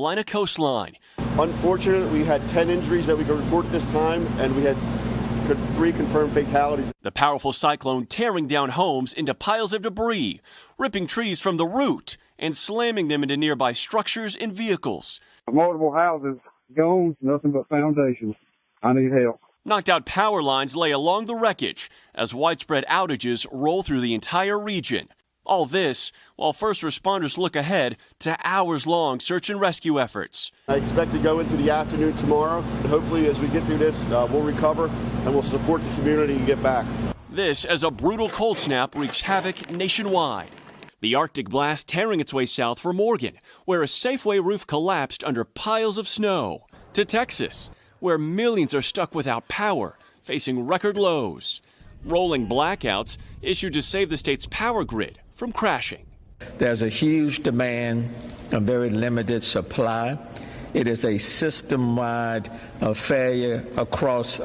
Carolina coastline. Unfortunately, we had 10 injuries that we could report this time, and we had 3 confirmed fatalities. The powerful cyclone tearing down homes into piles of debris, ripping trees from the root and slamming them into nearby structures and vehicles. Multiple houses gone, nothing but foundations. I need help. Knocked out power lines lay along the wreckage as widespread outages roll through the entire region. All this while first responders look ahead to hours-long search and rescue efforts. I expect to go into the afternoon tomorrow. Hopefully, as we get through this, we'll recover and we'll support the community and get back. This as a brutal cold snap wreaks havoc nationwide. The Arctic blast tearing its way south from Oregon, where a Safeway roof collapsed under piles of snow, to Texas, where millions are stuck without power, facing record lows. Rolling blackouts issued to save the state's power grid from crashing. There's a huge demand, a very limited supply. It is a system-wide failure across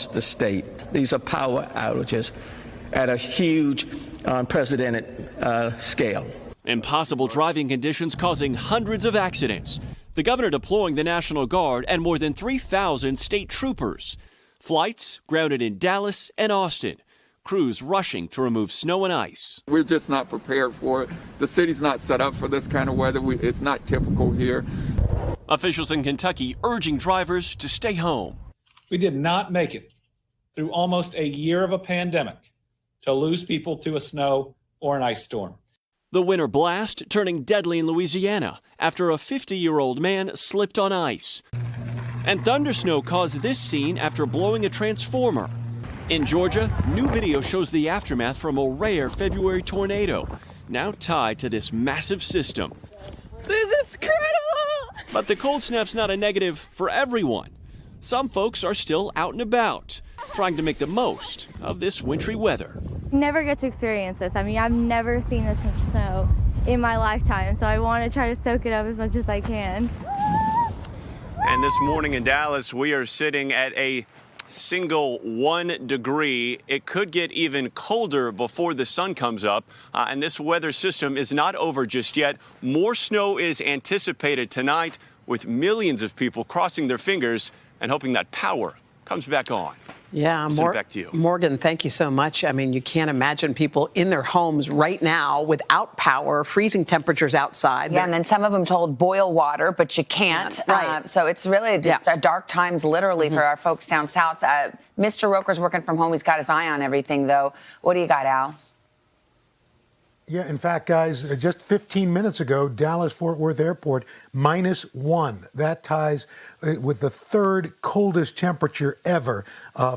the state. These are power outages at a huge, unprecedented scale. Impossible driving conditions causing hundreds of accidents. The governor deploying the National Guard and more than 3,000 state troopers. Flights grounded in Dallas and Austin. Crews rushing to remove snow and ice. We're just not prepared for it. The city's not set up for this kind of weather. It's not typical here. Officials in Kentucky urging drivers to stay home. We did not make it through almost a year of a pandemic to lose people to a snow or an ice storm. The winter blast turning deadly in Louisiana after a 50-year-old man slipped on ice. And thundersnow caused this scene after blowing a transformer. In Georgia, new video shows the aftermath from a rare February tornado, now tied to this massive system. This is incredible! But the cold snap's not a negative for everyone. Some folks are still out and about, trying to make the most of this wintry weather. Never get to experience this. I mean, I've never seen this much snow in my lifetime, so I want to try to soak it up as much as I can. And this morning in Dallas, we are sitting at a single 1 degree. It could get even colder before the sun comes up, and this weather system is not over just yet. More snow is anticipated tonight, with millions of people crossing their fingers and hoping that power comes back on. Yeah, back to you. Morgan, thank you so much. I mean, you can't imagine people in their homes right now without power, freezing temperatures outside. Yeah, and then some of them told boil water, but you can't. Right. So it's really a dark times, literally, for our folks down south. Mr. Roker's working from home. He's got his eye on everything, though. What do you got, Al? Yeah, in fact, guys, just 15 minutes ago, Dallas-Fort Worth Airport, -1. That ties with the 3rd coldest temperature ever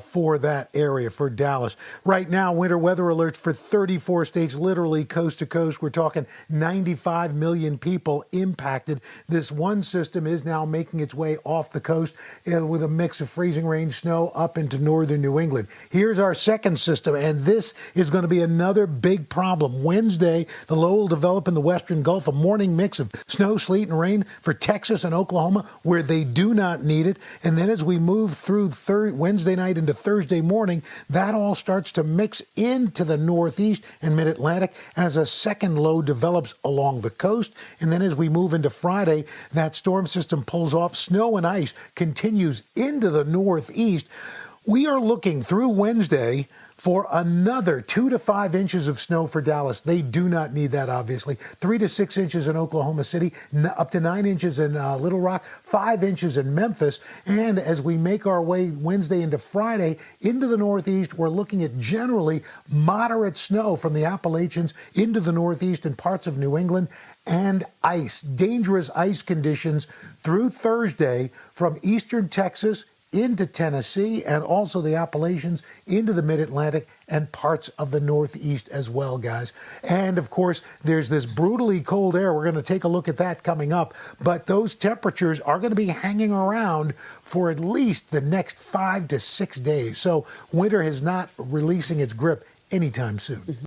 for that area, for Dallas. Right now, winter weather alerts for 34 states, literally coast to coast. We're talking 95 million people impacted. This one system is now making its way off the coast with a mix of freezing rain, snow up into northern New England. Here's our second system, and this is going to be another big problem. Wednesday, the low will develop in the western Gulf, a morning mix of snow, sleet, and rain for Texas and Oklahoma, where they do not need it. And then as we move through Wednesday night into Thursday morning, that all starts to mix into the northeast and mid-Atlantic as a second low develops along the coast. And then as we move into Friday, that storm system pulls off. Snow and ice continues into the northeast. We are looking through Wednesday for another 2 to 5 inches of snow for Dallas. They do not need that, obviously. 3 to 6 inches in Oklahoma City, up to 9 inches in Little Rock, 5 inches in Memphis. And as we make our way Wednesday into Friday into the northeast, we're looking at generally moderate snow from the Appalachians into the northeast and parts of New England. And ice, dangerous ice conditions through Thursday from eastern Texas into Tennessee and also the Appalachians into the mid-Atlantic and parts of the northeast as well, guys. And of course, there's this brutally cold air. We're going to take a look at that coming up. But those temperatures are going to be hanging around for at least the next 5 to 6 days. So winter is not releasing its grip anytime soon.